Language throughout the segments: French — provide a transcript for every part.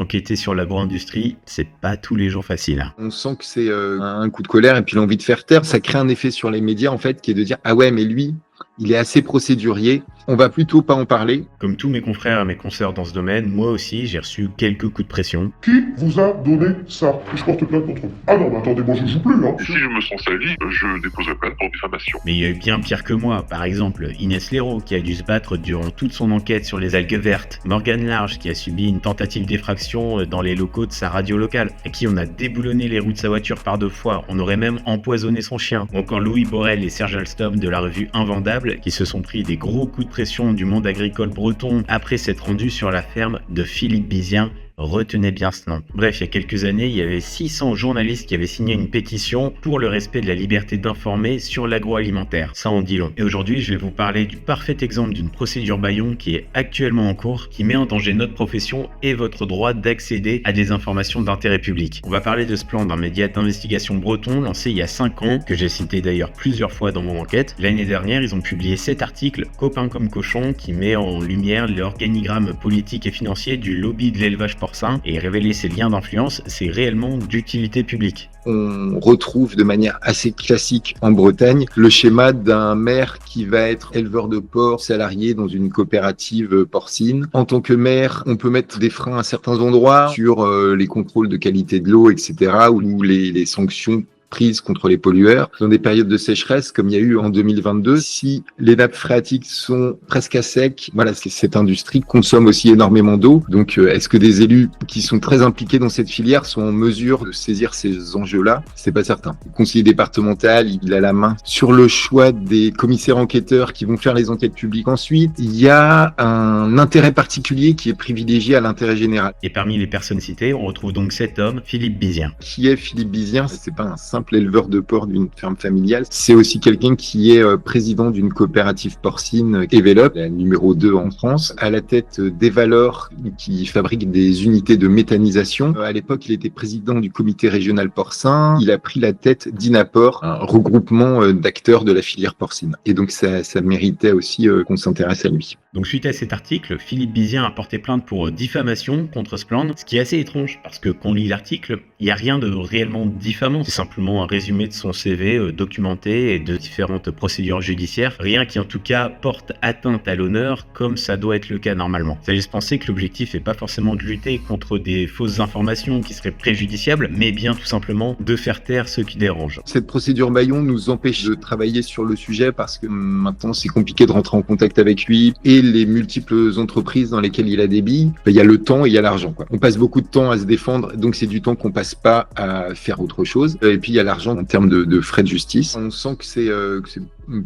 Enquêter sur l'agro-industrie, c'est pas tous les jours facile, hein. On sent que c'est un coup de colère et puis l'envie de faire taire. Ça crée un effet sur les médias, en fait, qui est de dire: ah ouais, mais lui, il est assez procédurier. On va plutôt pas en parler. Comme tous mes confrères et mes consoeurs dans ce domaine, moi aussi j'ai reçu quelques coups de pression. Qui vous a donné ça? Que je porte plainte contre vous. Ah non, mais attendez, moi je joue plus, hein. Et si je me sens sali, je déposerai plainte pour diffamation. Mais il y a eu bien pire que moi, par exemple Inès Léraud qui a dû se battre durant toute son enquête sur les algues vertes, Morgane Large qui a subi une tentative d'effraction dans les locaux de sa radio locale, à qui on a déboulonné les roues de sa voiture par 2 fois, on aurait même empoisonné son chien, ou encore Louis Borel et Serge Alstom de la revue Invendable qui se sont pris des gros coups de pression du monde agricole breton après s'être rendu sur la ferme de Philippe Bizien. Retenez bien ce nom. Bref, il y a quelques années, il y avait 600 journalistes qui avaient signé une pétition pour le respect de la liberté d'informer sur l'agroalimentaire. Ça en dit long. Et aujourd'hui, je vais vous parler du parfait exemple d'une procédure bâillon qui est actuellement en cours, qui met en danger notre profession et votre droit d'accéder à des informations d'intérêt public. On va parler de Splend, un média d'investigation breton lancé il y a 5 ans, que j'ai cité d'ailleurs plusieurs fois dans mon enquête. L'année dernière, ils ont publié 7 articles, copains comme cochons, qui met en lumière l'organigramme politique et financier du lobby de l'élevage porcin, et révéler ses liens d'influence, c'est réellement d'utilité publique. On retrouve de manière assez classique en Bretagne le schéma d'un maire qui va être éleveur de porcs, salarié dans une coopérative porcine. En tant que maire, on peut mettre des freins à certains endroits sur les contrôles de qualité de l'eau, etc., ou les sanctions prises contre les pollueurs. Dans des périodes de sécheresse, comme il y a eu en 2022, si les nappes phréatiques sont presque à sec, voilà, cette industrie consomme aussi énormément d'eau. Donc, est-ce que des élus qui sont très impliqués dans cette filière sont en mesure de saisir ces enjeux-là? C'est pas certain. Le conseiller départemental, il a la main sur le choix des commissaires enquêteurs qui vont faire les enquêtes publiques ensuite. Il y a un intérêt particulier qui est privilégié à l'intérêt général. Et parmi les personnes citées, on retrouve donc cet homme, Philippe Bizien. Qui est Philippe Bizien? C'est pas un simple éleveur de porc d'une ferme familiale. C'est aussi quelqu'un qui est président d'une coopérative porcine, Evelop, la numéro 2 en France, à la tête d'Evalor, qui fabrique des unités de méthanisation. À l'époque, il était président du comité régional porcin. Il a pris la tête d'Inapor, un regroupement d'acteurs de la filière porcine. Et donc, ça méritait aussi qu'on s'intéresse à lui. Donc suite à cet article, Philippe Bizien a porté plainte pour diffamation contre Splend, ce qui est assez étrange parce que quand on lit l'article, il n'y a rien de réellement diffamant, c'est simplement un résumé de son CV documenté et de différentes procédures judiciaires, rien qui en tout cas porte atteinte à l'honneur comme ça doit être le cas normalement. Ça laisse penser que l'objectif n'est pas forcément de lutter contre des fausses informations qui seraient préjudiciables, mais bien tout simplement de faire taire ceux qui dérangent. Cette procédure bâillon nous empêche de travailler sur le sujet parce que maintenant c'est compliqué de rentrer en contact avec lui et les multiples entreprises dans lesquelles il a des billes, il y a le temps et il y a l'argent, quoi. On passe beaucoup de temps à se défendre, donc c'est du temps qu'on passe pas à faire autre chose. Et puis il y a l'argent en termes de frais de justice. On sent que c'est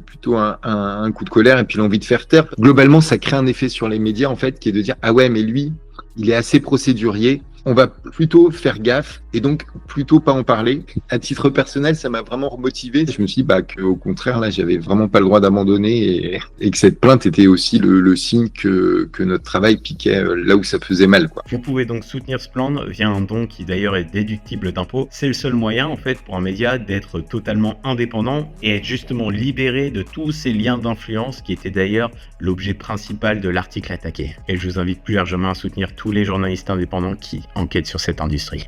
plutôt un coup de colère et puis l'envie de faire taire. Globalement, ça crée un effet sur les médias, en fait, qui est de dire: ah ouais, mais lui, il est assez procédurier. On va plutôt faire gaffe et donc plutôt pas en parler. À titre personnel, ça m'a vraiment remotivé. Je me suis dit qu'au contraire, là, j'avais vraiment pas le droit d'abandonner et que cette plainte était aussi le signe que notre travail piquait là où ça faisait mal, quoi. Vous pouvez donc soutenir Splend via un don qui d'ailleurs est déductible d'impôts. C'est le seul moyen en fait pour un média d'être totalement indépendant et être justement libéré de tous ces liens d'influence qui étaient d'ailleurs l'objet principal de l'article attaqué. Et je vous invite plus largement à soutenir tous les journalistes indépendants qui enquêtent sur cette industrie.